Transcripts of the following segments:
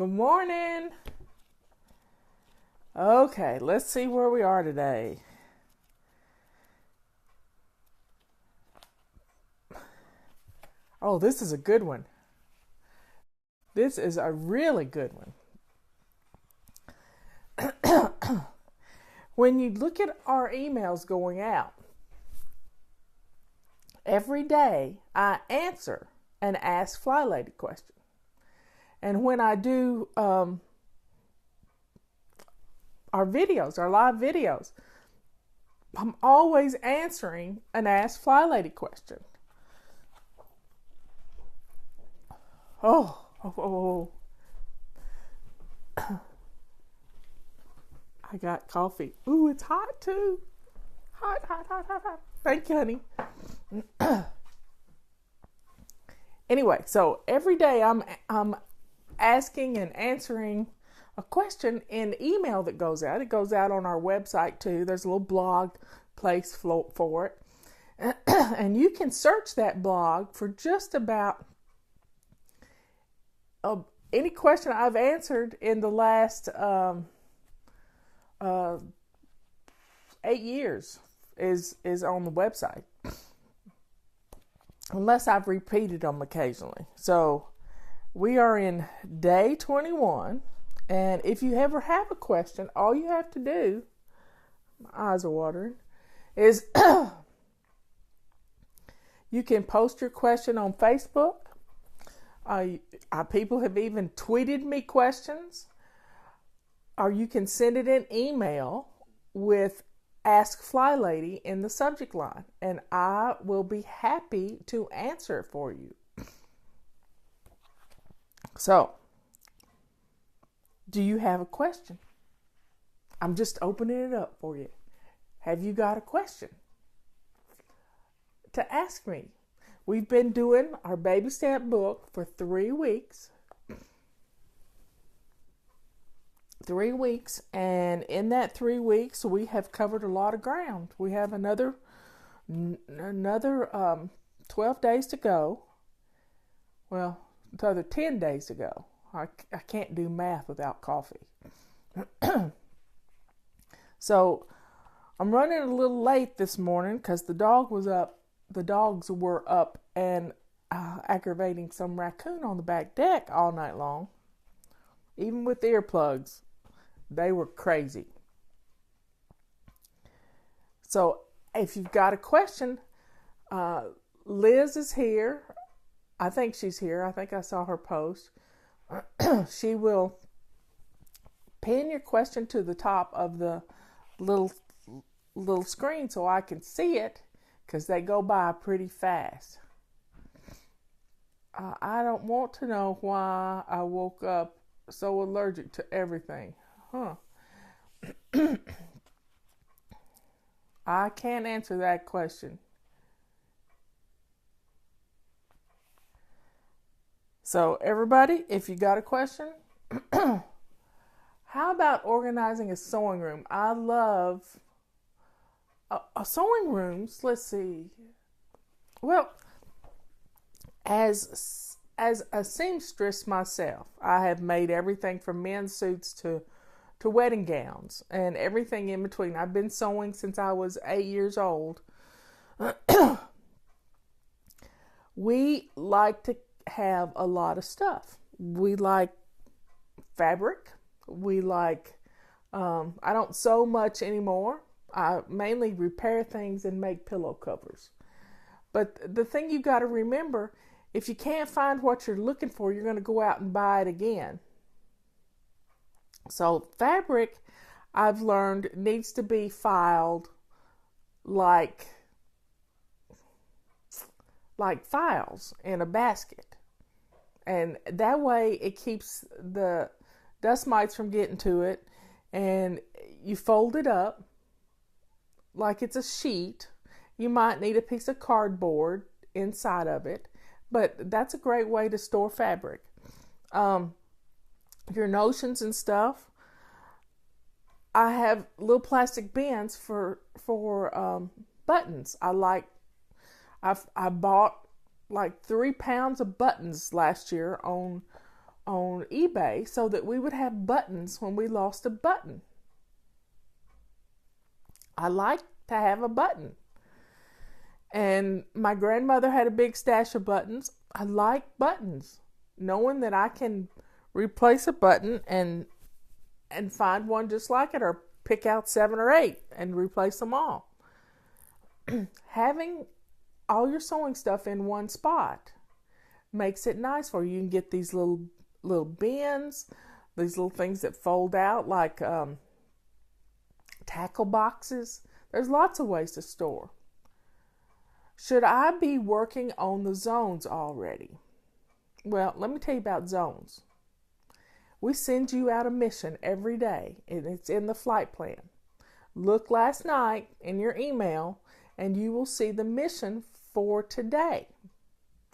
Good morning. Okay, let's see where we are today. Oh, this is a good one. This is a really good one. When you look at our emails going out, every day I answer an Ask Fly Lady question. And when I do our videos, our live videos, I'm always answering an Ask Fly Lady question. Oh. I got coffee. Ooh, it's hot too. Hot. Thank you, honey. Anyway, so every day I'm asking and answering a question in email that goes out. It goes out on our website too. There's a little blog place for it. And you can search that blog for just about any question I've answered in the last 8 years is on the website. Unless I've repeated them occasionally. So we are in day 21. And if you ever have a question, all you have to do, my eyes are watering, is you can post your question on Facebook. People have even tweeted me questions. Or you can send it in email with Ask Fly Lady in the subject line. And I will be happy to answer it for you. So, do you have a question? I'm just opening it up for you. Have you got a question to ask me? We've been doing our baby step book for 3 weeks. 3 weeks, and in that 3 weeks, we have covered a lot of ground. We have another 12 days to go. Well, another 10 days to go. I can't do math without coffee. So I'm running a little late this morning because the dogs were up and aggravating some raccoon on the back deck all night long. Even with earplugs, they were crazy. So if you've got a question, Liz is here. I think she's here. I think I saw her post. She will pin your question to the top of the little screen so I can see it, because they go by pretty fast. I don't want to know why I woke up so allergic to everything. I can't answer that question. So everybody, if you got a question, how about organizing a sewing room? I love sewing rooms. Let's see. Well, as a seamstress myself, I have made everything from men's suits to wedding gowns and everything in between. I've been sewing since I was 8 years old. We like to have a lot of stuff. We like fabric. We like, I don't sew much anymore. I mainly repair things and make pillow covers. But the thing you got to remember, if you can't find what you're looking for, you're going to go out and buy it again. So fabric, I've learned, needs to be filed like files in a basket. And that way it keeps the dust mites from getting to it. And you fold it up like it's a sheet. You might need a piece of cardboard inside of it. But that's a great way to store fabric. Your notions and stuff. I have little plastic bins for buttons. I bought like 3 pounds of buttons last year on on eBay so that we would have buttons when we lost a button. I like to have a button. And my grandmother had a big stash of buttons. I like buttons. Knowing that I can replace a button and find one just like it, or pick out 7 or 8 and replace them all. Having all your sewing stuff in one spot makes it nice for you. You can get these little bins, these little things that fold out like tackle boxes. There's lots of ways to store. Should I be working on the zones already? Well, let me tell you about zones. We send you out a mission every day, and it's in the flight plan. Look last night in your email, and you will see the mission for today.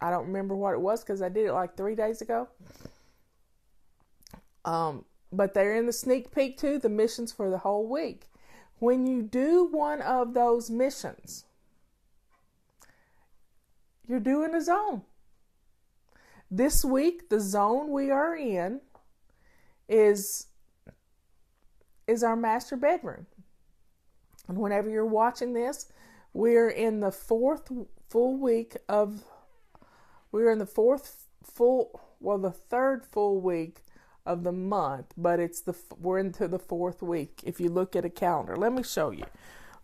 I don't remember what it was because I did it like 3 days ago. But they're in the sneak peek too, the missions for the whole week. When you do one of those missions, you're doing a zone. This week, the zone we are in is our master bedroom. And whenever you're watching this, we're in the the third full week of the month, but we're into the 4th week if you look at a calendar. Let me show you.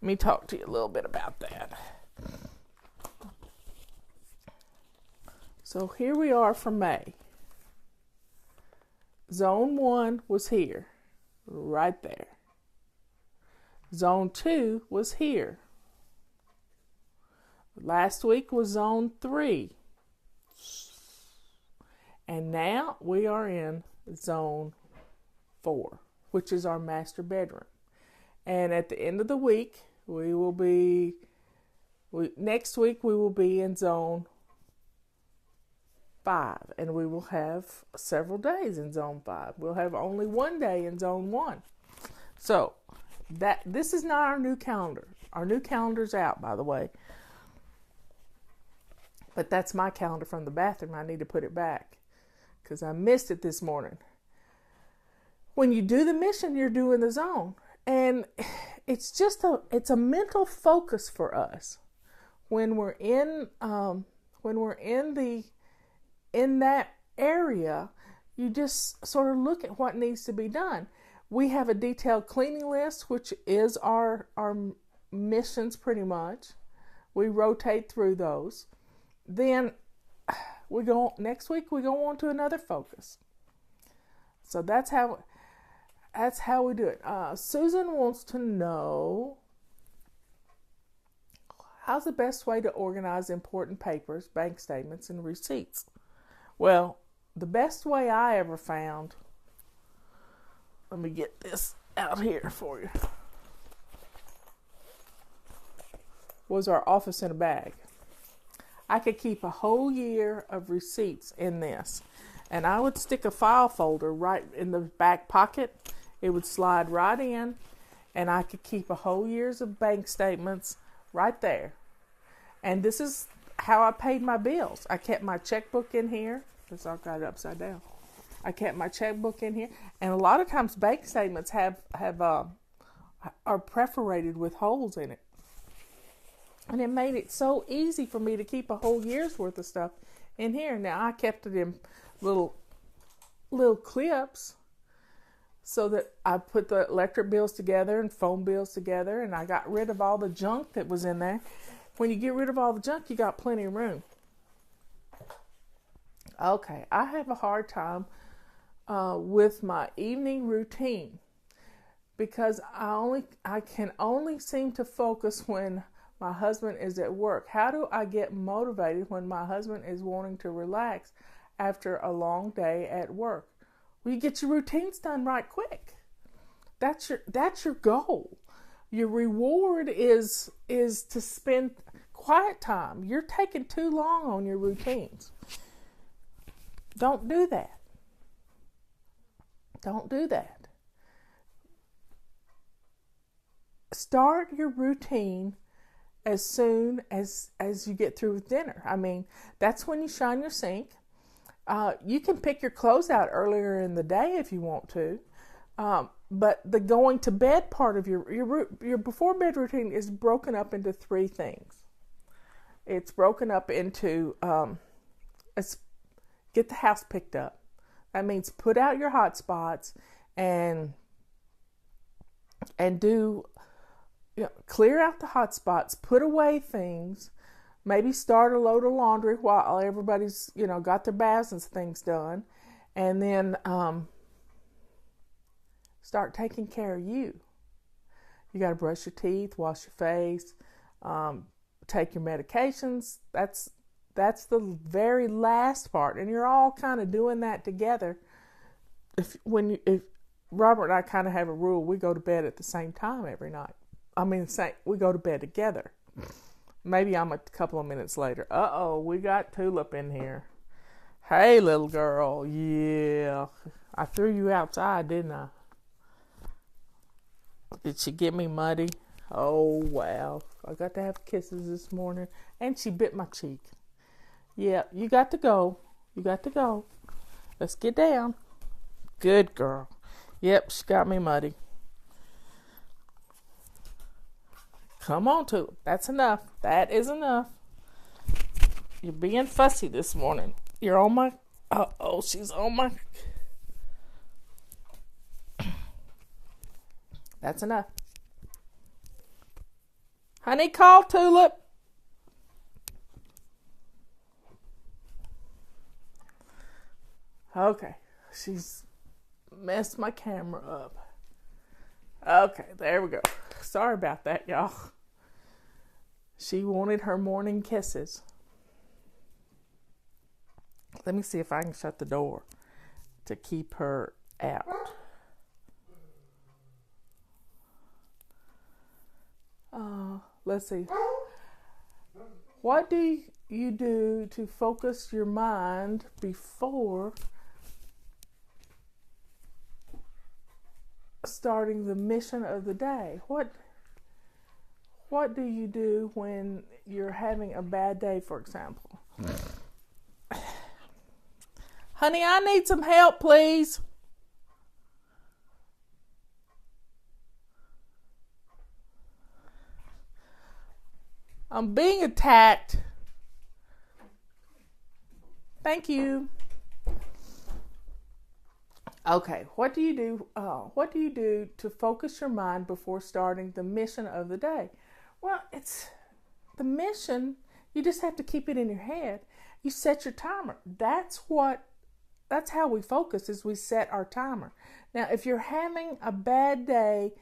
Let me talk to you a little bit about that. So here we are for May. Zone 1 was here, right there. Zone 2 was here. Last week was Zone 3. And now we are in Zone 4, which is our master bedroom. And at the end of the week, next week we will be in Zone 5, and we will have several days in Zone 5. We'll have only one day in Zone 1. So this is not our new calendar. Our new calendar's out, by the way. But that's my calendar from the bathroom. I need to put it back because I missed it this morning. When you do the mission, you're doing the zone. And it's just a mental focus for us. When we're in that area, you just sort of look at what needs to be done. We have a detailed cleaning list, which is our missions pretty much. We rotate through those. Then next week we go on to another focus. So that's how we do it. Susan wants to know, how's the best way to organize important papers, bank statements, and receipts? Well, the best way I ever found, let me get this out here for you, was our office in a bag. I could keep a whole year of receipts in this. And I would stick a file folder right in the back pocket. It would slide right in, and I could keep a whole year's of bank statements right there. And this is how I paid my bills. I kept my checkbook in here. Because I've got it upside down. I kept my checkbook in here. And a lot of times bank statements are perforated with holes in it. And it made it so easy for me to keep a whole year's worth of stuff in here. Now, I kept it in little clips so that I put the electric bills together and phone bills together, and I got rid of all the junk that was in there. When you get rid of all the junk, you got plenty of room. Okay, I have a hard time with my evening routine because I can only seem to focus when my husband is at work. How do I get motivated when my husband is wanting to relax after a long day at work? Well, you get your routines done right quick. That's your goal. Your reward is to spend quiet time. You're taking too long on your routines. Don't do that. Don't do that. Start your routine as soon as you get through with dinner. I mean, that's when you shine your sink. You can pick your clothes out earlier in the day if you want to. But the going to bed part of your before bed routine is broken up into three things. It's broken up into get the house picked up. That means put out your hot spots and do, clear out the hot spots, put away things, maybe start a load of laundry while everybody's, got their baths and things done, and then start taking care of you. You got to brush your teeth, wash your face, take your medications. That's the very last part, and you're all kind of doing that together. If Robert and I kind of have a rule, we go to bed at the same time every night. We go to bed together. Maybe I'm a couple of minutes later. We got Tulip in here. Hey, little girl. Yeah, I threw you outside, didn't I? Did she get me muddy? Oh, wow. I got to have kisses this morning. And she bit my cheek. Yeah, you got to go. Let's get down. Good girl. Yep, she got me muddy. Come on, Tulip. That's enough. That is enough. You're being fussy this morning. You're on my... she's on my... That's enough. Honey, call Tulip. Okay, she's messed my camera up. Okay, there we go. Sorry about that, y'all. She wanted her morning kisses. Let me see if I can shut the door to keep her out. Let's see. What do you do to focus your mind before starting the mission of the day? What do you do when you're having a bad day, for example? Honey, I need some help, please. I'm being attacked. Thank you. Okay, what do you do? What do you do to focus your mind before starting the mission of the day? Well, it's the mission. You just have to keep it in your head. You set your timer. That's how we focus, is we set our timer. Now, if you're having a bad day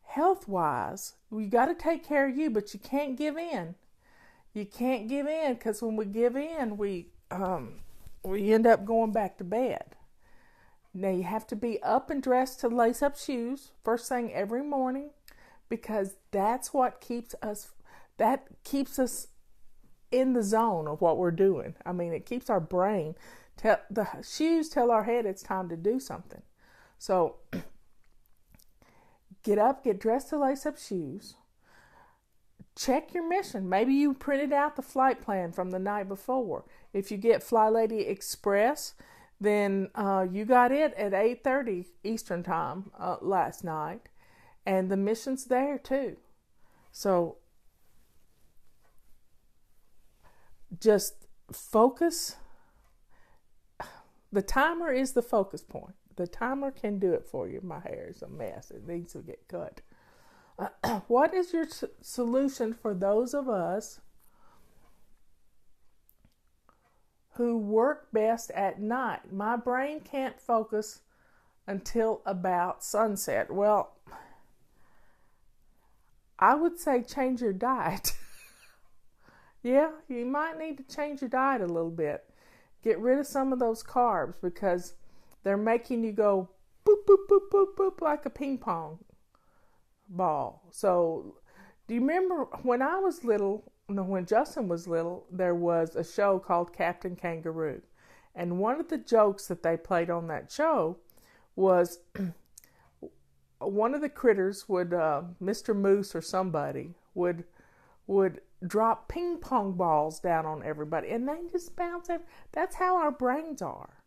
health-wise, you got to take care of you, but you can't give in. You can't give in, because when we give in, we end up going back to bed. Now, you have to be up and dressed to lace up shoes first thing every morning, because that's what keeps us in the zone of what we're doing. It keeps our brain. The shoes tell our head it's time to do something. So get up, get dressed to lace up shoes. Check your mission. Maybe you printed out the flight plan from the night before. If you get Fly Lady Express, then you got it at 8:30 Eastern Time last night. And the mission's there too. So just focus. The timer is the focus point. The timer can do it for you. My hair is a mess. It needs to get cut. What is your solution for those of us who work best at night? My brain can't focus until about sunset. Well, I would say change your diet. Yeah, you might need to change your diet a little bit. Get rid of some of those carbs, because they're making you go boop, boop, boop, boop, boop, like a ping pong ball. So, do you remember when I was little, when Justin was little, there was a show called Captain Kangaroo. And one of the jokes that they played on that show was one of the critters would, Mr. Moose or somebody, would drop ping pong balls down on everybody, and they just bounce. That's how our brains are.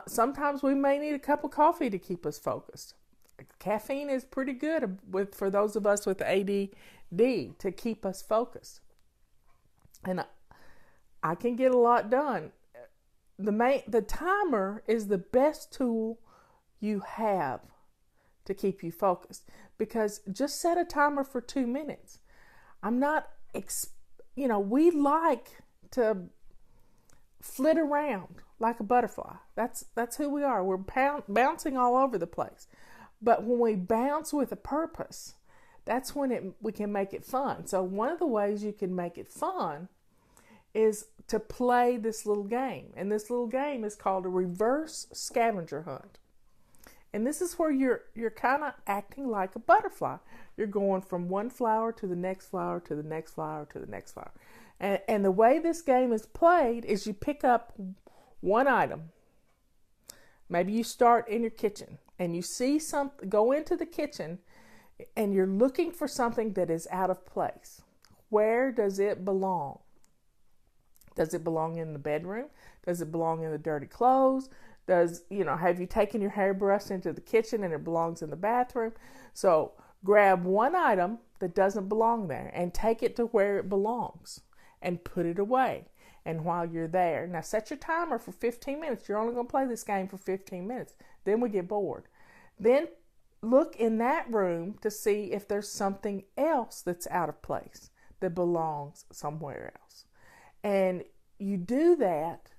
Sometimes we may need a cup of coffee to keep us focused. Caffeine is pretty good for those of us with ADD to keep us focused. And I can get a lot done. The timer is the best tool you have to keep you focused, because just set a timer for 2 minutes. I'm not, we like to flit around like a butterfly. That's who we are. We're bouncing all over the place. But when we bounce with a purpose, that's when we can make it fun. So one of the ways you can make it fun is to play this little game. And this little game is called a reverse scavenger hunt. And this is where you're kind of acting like a butterfly. You're going from one flower to the next flower to the next flower to the next flower. And the way this game is played is you pick up one item. Maybe you start in your kitchen and you see something, go into the kitchen and you're looking for something that is out of place. Where does it belong? Does it belong in the bedroom? Does it belong in the dirty clothes? Have you taken your hairbrush into the kitchen and it belongs in the bathroom? So grab one item that doesn't belong there and take it to where it belongs and put it away. And while you're there, now set your timer for 15 minutes. You're only going to play this game for 15 minutes. Then we get bored. Then look in that room to see if there's something else that's out of place that belongs somewhere else. And you do that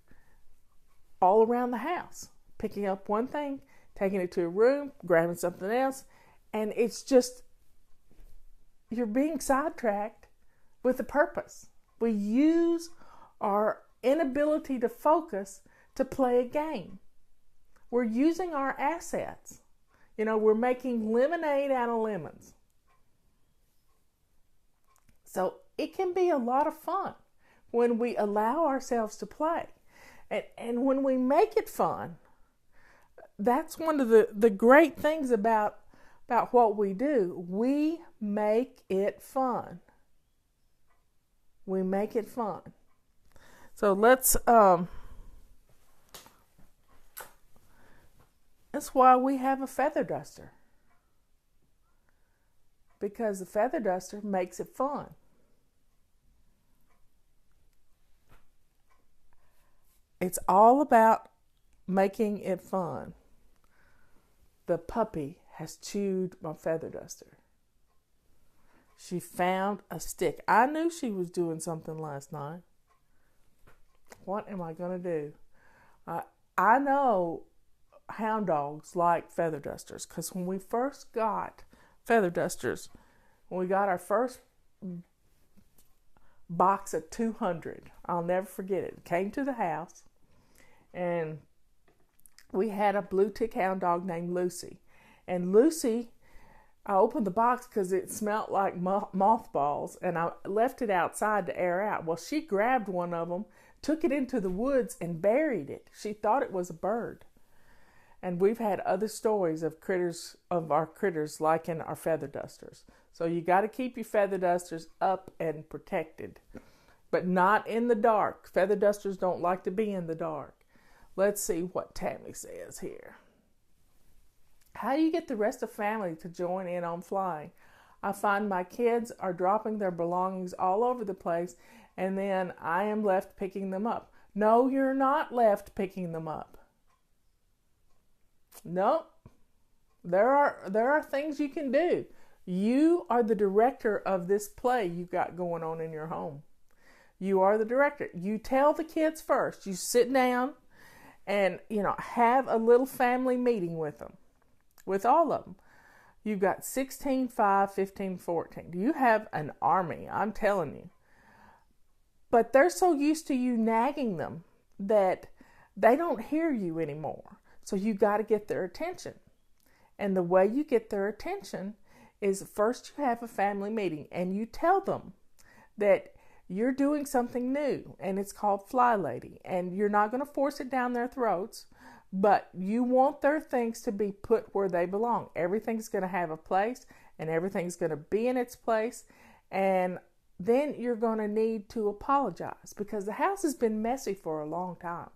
all around the house, picking up one thing, taking it to a room, grabbing something else, and it's just, you're being sidetracked with a purpose. We use our inability to focus to play a game. We're using our assets. We're making lemonade out of lemons. So it can be a lot of fun when we allow ourselves to play. And when we make it fun, that's one of the great things about what we do. We make it fun. We make it fun. So that's why we have a feather duster. Because the feather duster makes it fun. It's all about making it fun. The puppy has chewed my feather duster. She found a stick. I knew she was doing something last night. What am I going to do? I know hound dogs like feather dusters, because when we first got feather dusters, when we got our first box of 200, I'll never forget it. It came to the house, and we had a blue tick hound dog named Lucy. And Lucy, I opened the box because it smelled like mothballs, and I left it outside to air out. Well, she grabbed one of them, took it into the woods, and buried it. She thought it was a bird. And we've had other stories of our critters liking our feather dusters. So you got to keep your feather dusters up and protected, but not in the dark. Feather dusters don't like to be in the dark. Let's see what Tammy says here. How do you get the rest of family to join in on flying? I find my kids are dropping their belongings all over the place, and then I am left picking them up. No, you're not left picking them up. No, there are things you can do. You are the director of this play you've got going on in your home. You are the director. You tell the kids first. You sit down and, have a little family meeting with them, with all of them. You've got 16, 5, 15, 14. You have an army, I'm telling you. But they're so used to you nagging them that they don't hear you anymore. So you got to get their attention. And the way you get their attention is first you have a family meeting and you tell them that you're doing something new and it's called Fly Lady. And you're not going to force it down their throats, but you want their things to be put where they belong. Everything's going to have a place and everything's going to be in its place. And then you're going to need to apologize because the house has been messy for a long time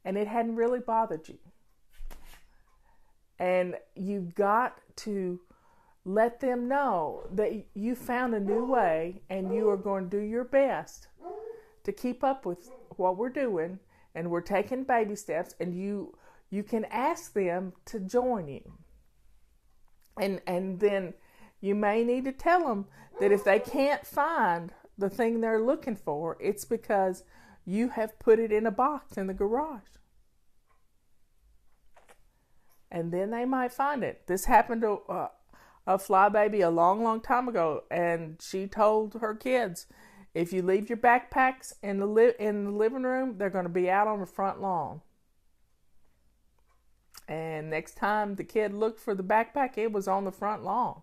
and it hadn't really bothered you. And you've got to let them know that you found a new way and you are going to do your best to keep up with what we're doing, and we're taking baby steps, and you can ask them to join you. And then you may need to tell them that if they can't find the thing they're looking for, it's because you have put it in a box in the garage. And then they might find it. This happened to a fly baby a long, long time ago, and she told her kids, if you leave your backpacks in the living room, they're going to be out on the front lawn. And next time the kid looked for the backpack, it was on the front lawn.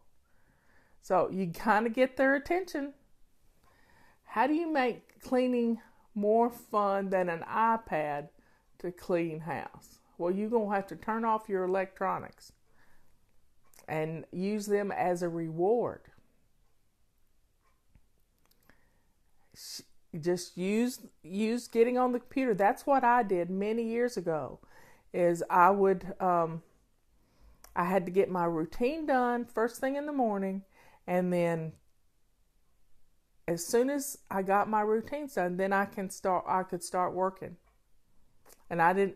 So you kind of get their attention. How do you make cleaning more fun than an iPad to clean house? Well, you're going to have to turn off your electronics and use them as a reward. Just use getting on the computer. That's what I did many years ago. Is I had to get my routine done first thing in the morning, and then as soon as I got my routines done, then I could start working. And I didn't,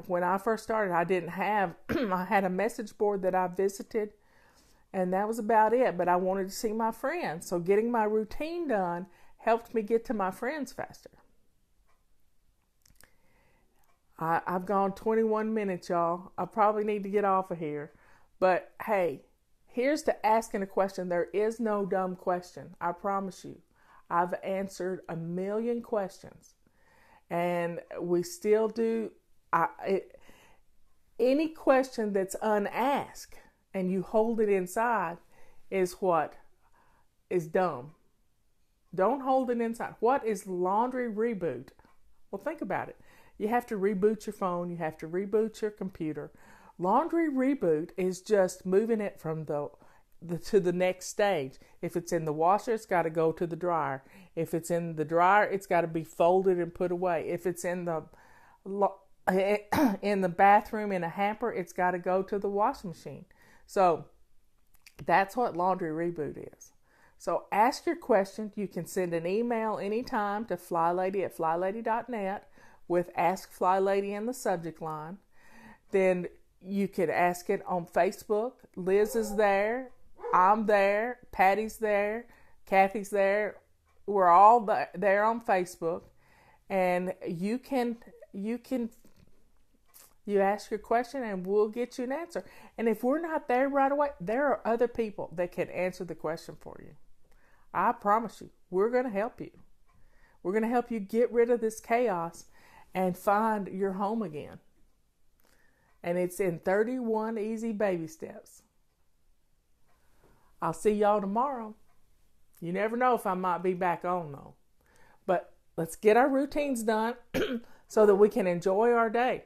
when I first started, I didn't have, I had a message board that I visited, and that was about it. But I wanted to see my friends, so getting my routine done helped me get to my friends faster. I've gone 21 minutes, y'all. I probably need to get off of here. But hey, here's to asking a question. There is no dumb question. I promise you. I've answered a million questions. And we still do. Any question that's unasked and you hold it inside is what is dumb. Don't hold it inside. What is laundry reboot? Well, think about it. You have to reboot your phone. You have to reboot your computer. Laundry reboot is just moving it from to the next stage. If it's in the washer, it's got to go to the dryer. If it's in the dryer, it's got to be folded and put away. If it's in the bathroom in a hamper, it's got to go to the washing machine. So that's what laundry reboot is. So ask your question. You can send an email anytime to flylady@flylady.net with Ask Fly Lady in the subject line. Then you could ask it on Facebook. Liz is there. I'm there. Patty's there. Kathy's there. We're all there on Facebook. And you ask your question and we'll get you an answer. And if we're not there right away, there are other people that can answer the question for you. I promise you, we're going to help you. We're going to help you get rid of this chaos and find your home again. And it's in 31 easy baby steps. I'll see y'all tomorrow. You never know if I might be back on though. But let's get our routines done so that we can enjoy our day.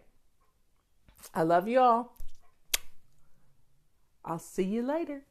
I love you all. I'll see you later.